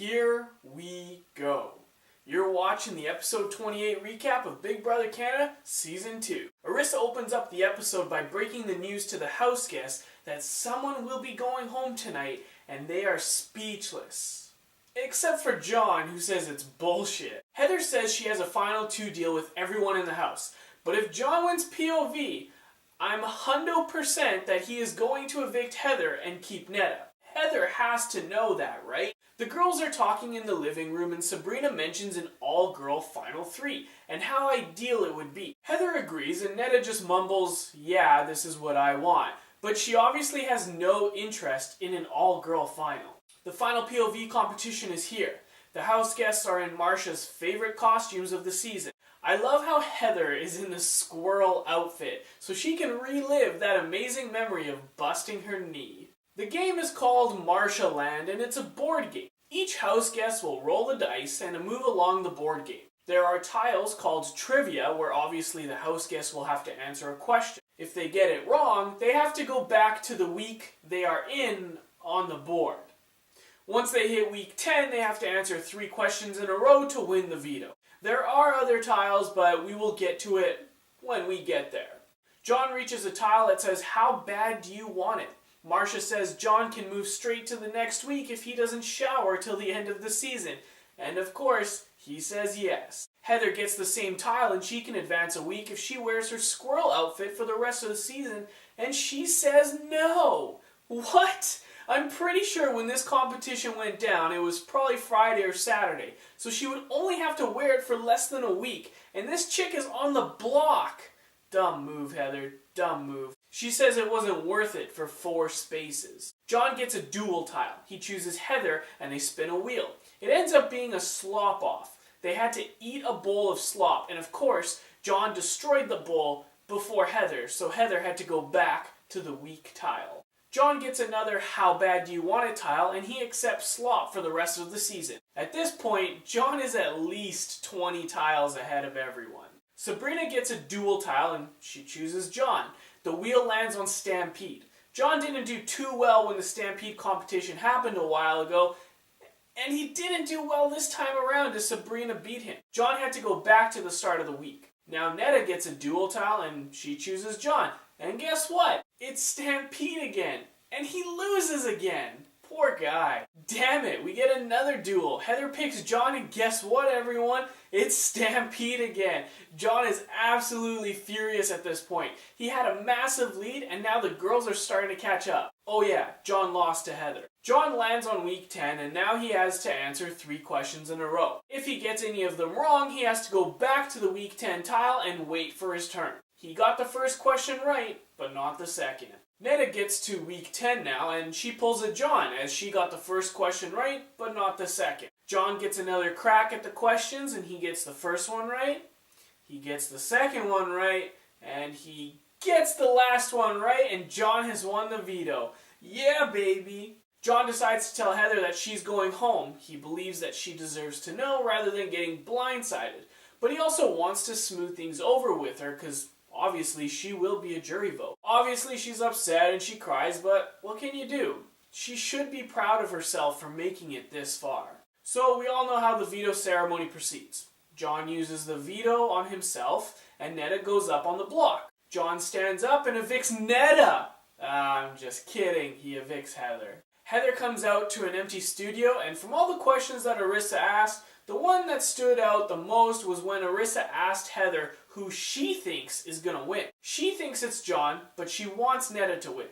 Here we go. You're watching the episode 28 recap of Big Brother Canada Season 2. Arisa opens up the episode by breaking the news to the house guests that someone will be going home tonight and they are speechless. Except for John, who says it's bullshit. Heather says she has a final two deal with everyone in the house. But if John wins POV, I'm 100% that he is going to evict Heather and keep Netta. Heather has to know that, right? The girls are talking in the living room and Sabrina mentions an all-girl final three and how ideal it would be. Heather agrees and Netta just mumbles, yeah, this is what I want. But she obviously has no interest in an all-girl final. The final POV competition is here. The house guests are in Marsha's favorite costumes of the season. I love how Heather is in the squirrel outfit so she can relive that amazing memory of busting her knee. The game is called Marsha Land and it's a board game. Each house guest will roll the dice and move along the board game. There are tiles called trivia where obviously the house guests will have to answer a question. If they get it wrong, they have to go back to the week they are in on the board. Once they hit week 10, they have to answer 3 questions in a row to win the veto. There are other tiles, but we will get to it when we get there. John reaches a tile that says, how bad do you want it? Marsha says John can move straight to the next week if he doesn't shower till the end of the season. And of course, he says yes. Heather gets the same tile and she can advance a week if she wears her squirrel outfit for the rest of the season. And she says no. What? I'm pretty sure when this competition went down, it was probably Friday or Saturday. So she would only have to wear it for less than a week. And this chick is on the block. Dumb move, Heather. Dumb move. She says it wasn't worth it for 4 spaces. John gets a dual tile. He chooses Heather and they spin a wheel. It ends up being a slop off. They had to eat a bowl of slop. And of course, John destroyed the bowl before Heather. So Heather had to go back to the weak tile. John gets another how bad do you want it tile and he accepts slop for the rest of the season. At this point, John is at least 20 tiles ahead of everyone. Sabrina gets a dual tile and she chooses John. The wheel lands on Stampede. John didn't do too well when the Stampede competition happened a while ago, and he didn't do well this time around as Sabrina beat him. John had to go back to the start of the week. Now Netta gets a dual tile and she chooses John. And guess what? It's Stampede again. And he loses again. Poor guy. Damn it, we get another duel. Heather picks John and guess what, everyone? It's Stampede again. John is absolutely furious at this point. He had a massive lead and now the girls are starting to catch up. Oh yeah, John lost to Heather. John lands on week 10 and now he has to answer 3 questions in a row. If he gets any of them wrong, he has to go back to the week 10 tile and wait for his turn. He got the first question right, but not the second. Netta gets to week 10 now, and she pulls a John, as she got the first question right, but not the second. John gets another crack at the questions, and he gets the first one right, he gets the second one right, and he gets the last one right, and John has won the veto. Yeah, baby! John decides to tell Heather that she's going home. He believes that she deserves to know rather than getting blindsided. But he also wants to smooth things over with her, because obviously, she will be a jury vote. Obviously, she's upset and she cries, but what can you do? She should be proud of herself for making it this far. So, we all know how the veto ceremony proceeds. John uses the veto on himself, and Netta goes up on the block. John stands up and evicts Netta! I'm just kidding, he evicts Heather. Heather comes out to an empty studio, and from all the questions that Arisa asked, the one that stood out the most was when Arisa asked Heather who she thinks is going to win. She thinks it's John, but she wants Netta to win.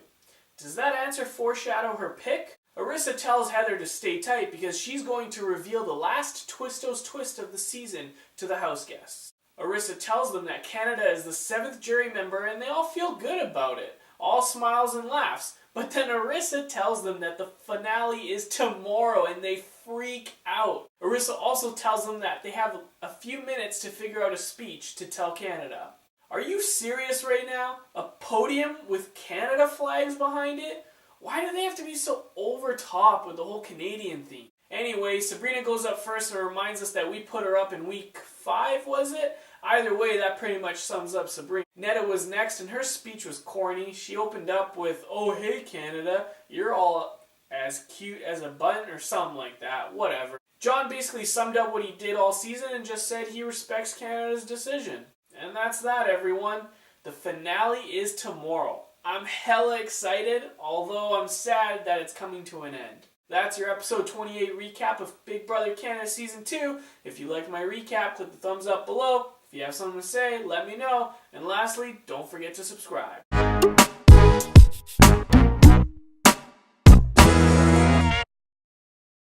Does that answer foreshadow her pick? Arisa tells Heather to stay tight because she's going to reveal the last Twistos twist of the season to the house guests. Arisa tells them that Canada is the 7th jury member and they all feel good about it. All smiles and laughs. But then Arisa tells them that the finale is tomorrow and they freak out. Arisa also tells them that they have a few minutes to figure out a speech to tell Canada. Are you serious right now? A podium with Canada flags behind it? Why do they have to be so over top with the whole Canadian theme? Anyway, Sabrina goes up first and reminds us that we put her up in week 5, was it? Either way, that pretty much sums up Sabrina. Netta was next and her speech was corny. She opened up with, oh hey Canada, you're all as cute as a button or something like that, whatever. John basically summed up what he did all season and just said he respects Canada's decision. And that's that, everyone. The finale is tomorrow. I'm hella excited, although I'm sad that it's coming to an end. That's your episode 28 recap of Big Brother Canada Season 2. If you liked my recap, click the thumbs up below. If you have something to say, let me know. And lastly, don't forget to subscribe.